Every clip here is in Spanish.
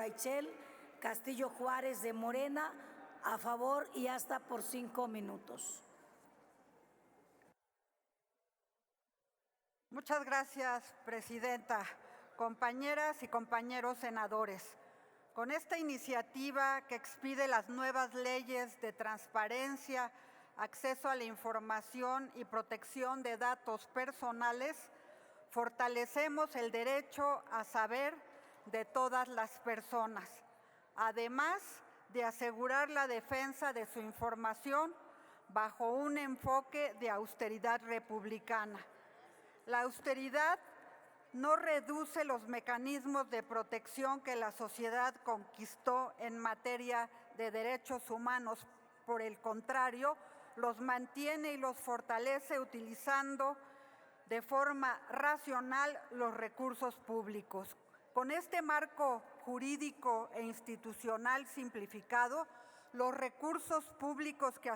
Raichel Castillo Juárez de Morena. A favor y hasta por 5 minutos. Muchas gracias, presidenta. Compañeras y compañeros senadores, con esta iniciativa que expide las nuevas leyes de transparencia, acceso a la información y protección de datos personales, fortalecemos el derecho a saber de todas las personas, además de asegurar la defensa de su información bajo un enfoque de austeridad republicana. La austeridad no reduce los mecanismos de protección que la sociedad conquistó en materia de derechos humanos. Por el contrario, los mantiene y los fortalece utilizando de forma racional los recursos públicos. Con este marco jurídico e institucional simplificado, los recursos públicos que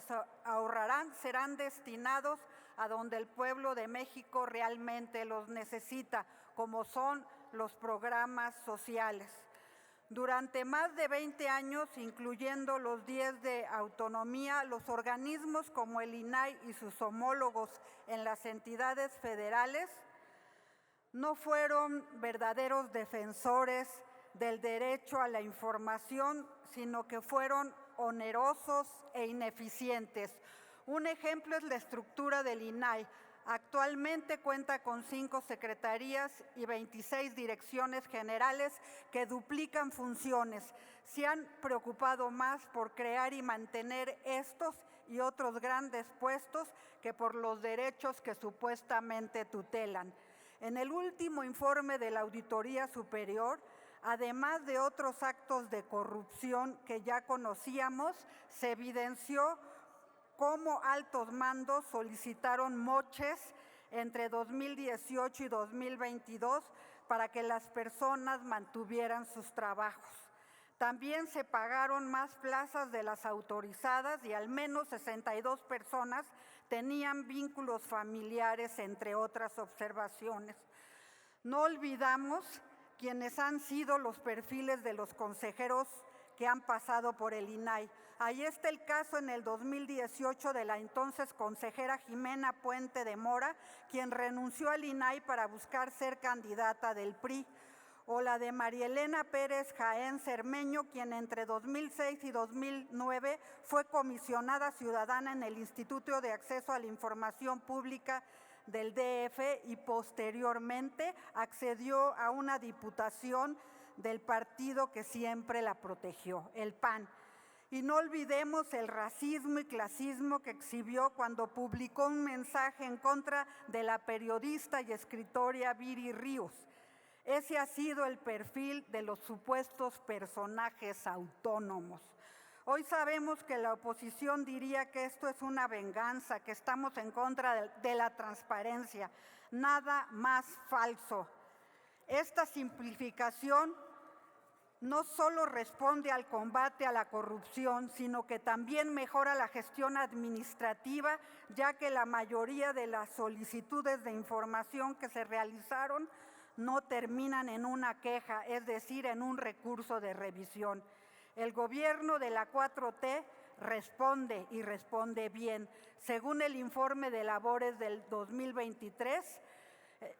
ahorrarán serán destinados a donde el pueblo de México realmente los necesita, como son los programas sociales. Durante más de 20 años, incluyendo los 10 de autonomía, los organismos como el INAI y sus homólogos en las entidades federales no fueron verdaderos defensores del derecho a la información, sino que fueron onerosos e ineficientes. Un ejemplo es la estructura del INAI. Actualmente cuenta con 5 secretarías y 26 direcciones generales que duplican funciones. Se han preocupado más por crear y mantener estos y otros grandes puestos que por los derechos que supuestamente tutelan. En el último informe de la Auditoría Superior, además de otros actos de corrupción que ya conocíamos, se evidenció cómo altos mandos solicitaron moches entre 2018 y 2022 para que las personas mantuvieran sus trabajos. También se pagaron más plazas de las autorizadas y al menos 62 personas tenían vínculos familiares, entre otras observaciones. No olvidamos quienes han sido los perfiles de los consejeros que han pasado por el INAI. Ahí está el caso en el 2018 de la entonces consejera Jimena Puente de Mora, quien renunció al INAI para buscar ser candidata del PRI, o la de María Elena Pérez Jaén Cermeño, quien entre 2006 y 2009 fue comisionada ciudadana en el Instituto de Acceso a la Información Pública del DF y posteriormente accedió a una diputación del partido que siempre la protegió, el PAN. Y no olvidemos el racismo y clasismo que exhibió cuando publicó un mensaje en contra de la periodista y escritora Viri Ríos. Ese ha sido el perfil de los supuestos personajes autónomos. Hoy sabemos que la oposición diría que esto es una venganza, que estamos en contra de la transparencia. Nada más falso. Esta simplificación no solo responde al combate a la corrupción, sino que también mejora la gestión administrativa, ya que la mayoría de las solicitudes de información que se realizaron no terminan en una queja, es decir, en un recurso de revisión. El gobierno de la 4T responde y responde bien. Según el informe de labores del 2023,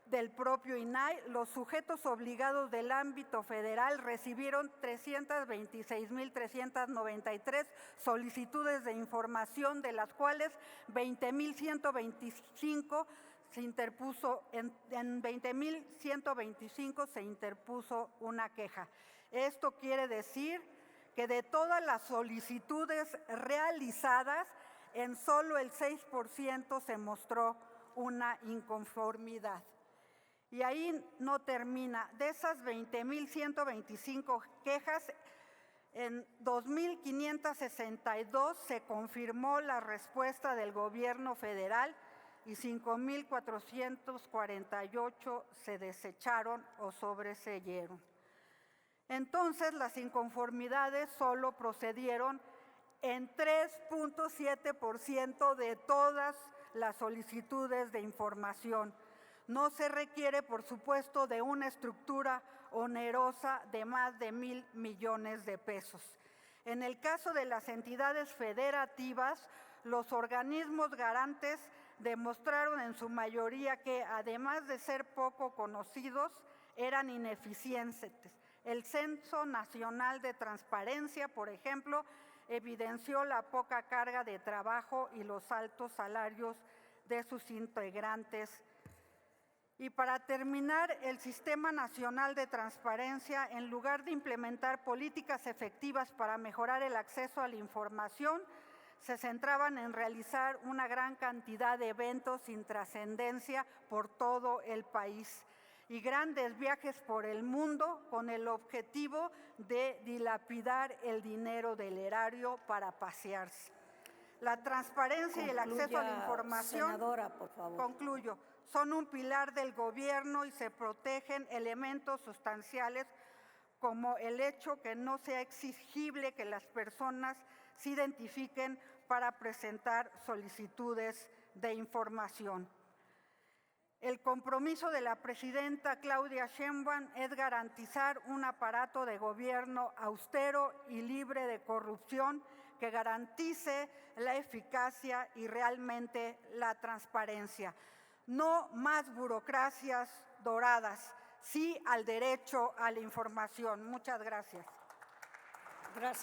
del propio INAI, los sujetos obligados del ámbito federal recibieron 326,393 solicitudes de información, de las cuales 20,125 se interpuso, en 20,125 se interpuso una queja. Esto quiere decir que de todas las solicitudes realizadas, en solo el 6% se mostró una inconformidad. Y ahí no termina. De esas 20,125 quejas, en 2,562 se confirmó la respuesta del gobierno federal y 5,448 se desecharon o sobreseyeron. Entonces, las inconformidades solo procedieron en 3,7% de todas las solicitudes de información. No se requiere, por supuesto, de una estructura onerosa de más de 1,000 millones de pesos. En el caso de las entidades federativas, los organismos garantes demostraron en su mayoría que, además de ser poco conocidos, eran ineficientes. El Censo Nacional de Transparencia, por ejemplo, evidenció la poca carga de trabajo y los altos salarios de sus integrantes. Y para terminar, el Sistema Nacional de Transparencia, en lugar de implementar políticas efectivas para mejorar el acceso a la información, se centraban en realizar una gran cantidad de eventos sin trascendencia por todo el país y grandes viajes por el mundo con el objetivo de dilapidar el dinero del erario para pasearse. La transparencia y el acceso a la información, senadora, por favor. Concluyo, son un pilar del gobierno y se protegen elementos sustanciales como el hecho que no sea exigible que las personas se identifiquen para presentar solicitudes de información. El compromiso de la presidenta Claudia Sheinbaum es garantizar un aparato de gobierno austero y libre de corrupción que garantice la eficacia y realmente la transparencia. No más burocracias doradas, sí al derecho a la información. Muchas gracias. Gracias.